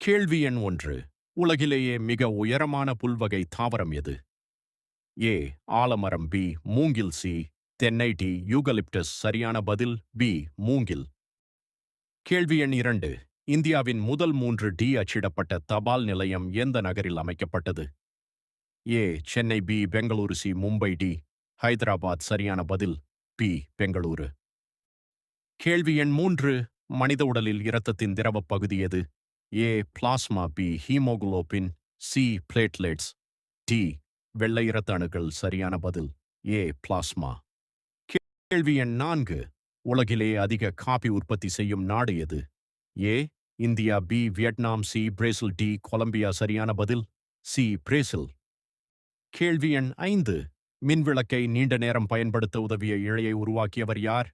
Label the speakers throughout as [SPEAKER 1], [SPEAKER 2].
[SPEAKER 1] கேள்வி எண் 1. உலகிலேயே மிக உயரமான புல்வகை தாவரம் எது? ஏ. ஆலமரம். பி. மூங்கில். சி. தென்னை. டி. யூகலிப்டஸ். சரியான பதில் பி. மூங்கில். கேள்வி எண் 2. இந்தியாவின் முதல் 3 டி அச்சிடப்பட்ட தபால் நிலையம் எந்த நகரில் அமைக்கப்பட்டது? A. Chennai. B. Bengaluru. C. Mumbai. D. Hyderabad. சரியான பதில் பி. பெங்களூரு. கேள்வி எண் 3. மனித உடலில் இரத்தத்தின் திரவப் பகுதி எது? A. Plasma. B. Haemoglobin. C. Platelets. D. வெள்ளை இரத்த அணுக்கள். சரியான பதில் ஏ. பிளாஸ்மா. கேள்வி எண் 4. உலகிலே அதிக காபி உற்பத்தி செய்யும் நாடு எது? A. India. B. Vietnam. C. Brazil. D. Colombia. சரியான பதில் சி. பிரேசில். கேள்வி எண் 5. மின்விளக்கை நீண்ட நேரம் பயன்படுத்த உதவிய இழையை உருவாக்கியவர் யார்?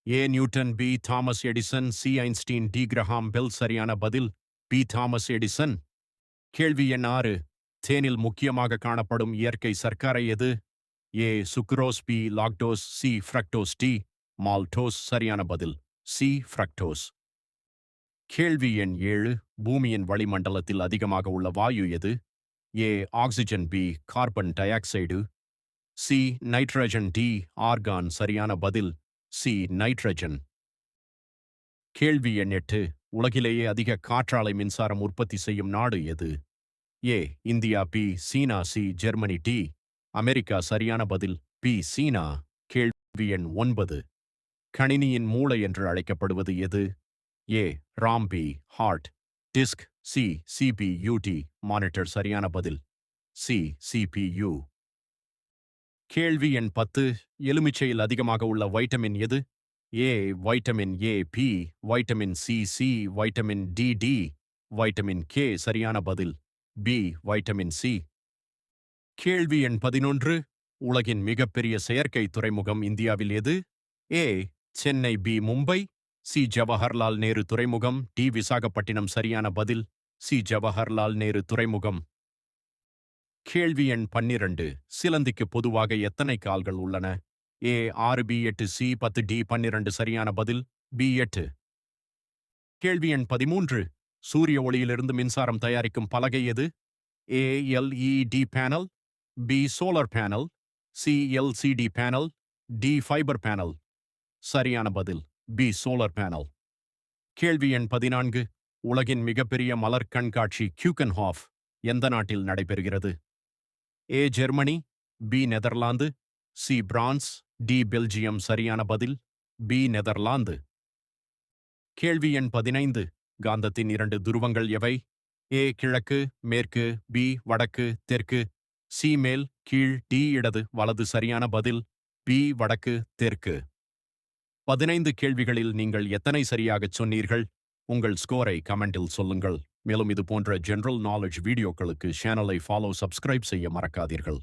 [SPEAKER 1] A. Newton. B. Thomas Edison. C. Einstein. D. Graham Bell. சரியான பதில் பி. Thomas Edison. கேள்வி எண் 6. தேனில் முக்கியமாக காணப்படும் இயற்கை சர்க்கரை எது? A. Sucrose. B. Lactose. C. Fructose. D. Maltose. சரியான பதில் சி. ஃப்ரக்டோஸ். கேள்வி எண் 7. பூமியின் வளிமண்டலத்தில் அதிகமாக உள்ள வாயு எது? A. Oxygen. B. Carbon dioxide. C. Nitrogen. D. Argon. சரியான பதில் சி. நைட்ரஜன். கேள்வி எண் 8. உலகிலேயே அதிக காற்றாலை மின்சாரம் உற்பத்தி செய்யும் நாடு எது? A. India. B. China. C. Germany. D. America. சரியான பதில் பி. சீனா. கேள்வி எண் 9. கணினியின் மூளை என்று அழைக்கப்படுவது எது? A. RAM. B. Hard. Disk. C. CPU. D. Monitor. சரியான பதில் சி. சிபியு. கேள்வி எண் 10. எலுமிச்சையில் அதிகமாக உள்ள வைட்டமின் எது? A. Vitamin A. B. Vitamin C. C. Vitamin D. D. Vitamin K. சரியான பதில் பி. Vitamin C. கேள்வி எண் 11. உலகின் மிகப்பெரிய செயற்கை துறைமுகம் இந்தியாவில் எது? ஏ. சென்னை. பி. மும்பை. சி. ஜவஹர்லால் நேரு துறைமுகம். டி. விசாகப்பட்டினம். சரியான பதில் சி. ஜவஹர்லால் நேரு துறைமுகம். கேள்வி எண் 12. சிலந்திக்கு பொதுவாக எத்தனை கால்கள் உள்ளன? ஏ. 6. பி. 8. சி. 10. டி. 12. சரியான பதில் பி. 8. கேள்வி எண் 13. சூரிய ஒளியிலிருந்து மின்சாரம் தயாரிக்கும் பலகை எது? A. LED panel. B. Solar panel. C. LCD panel. D. Fibre panel. சரியான பதில் பி. Solar panel. கேள்வி எண் 14. உலகின் மிகப்பெரிய மலர் கண்காட்சி கியூகன்ஹாஃப் எந்த நாட்டில் நடைபெறுகிறது? A. Germany. B. Netherlands. C. France. D. Belgium. சரியான பதில் பி. நெதர்லாந்து. கேள்வி எண் 15. காந்தத்தின் 2 துருவங்கள் எவை? ஏ. கிழக்கு. மேற்கு. பி. வடக்கு. தெற்கு. சி. மேல். கீழ். டி. இடது. வலது. சரியான பதில் பி. வடக்கு. தெற்கு. 15 கேள்விகளில் நீங்கள் எத்தனை சரியாகச் சொன்னீர்கள்? உங்கள் ஸ்கோரை கமெண்டில் சொல்லுங்கள். மேலும் இது போன்ற ஜெனரல் நாலேஜ் வீடியோக்களுக்கு சேனலை ஃபாலோ சப்ஸ்கிரைப் செய்ய மறக்காதீர்கள்.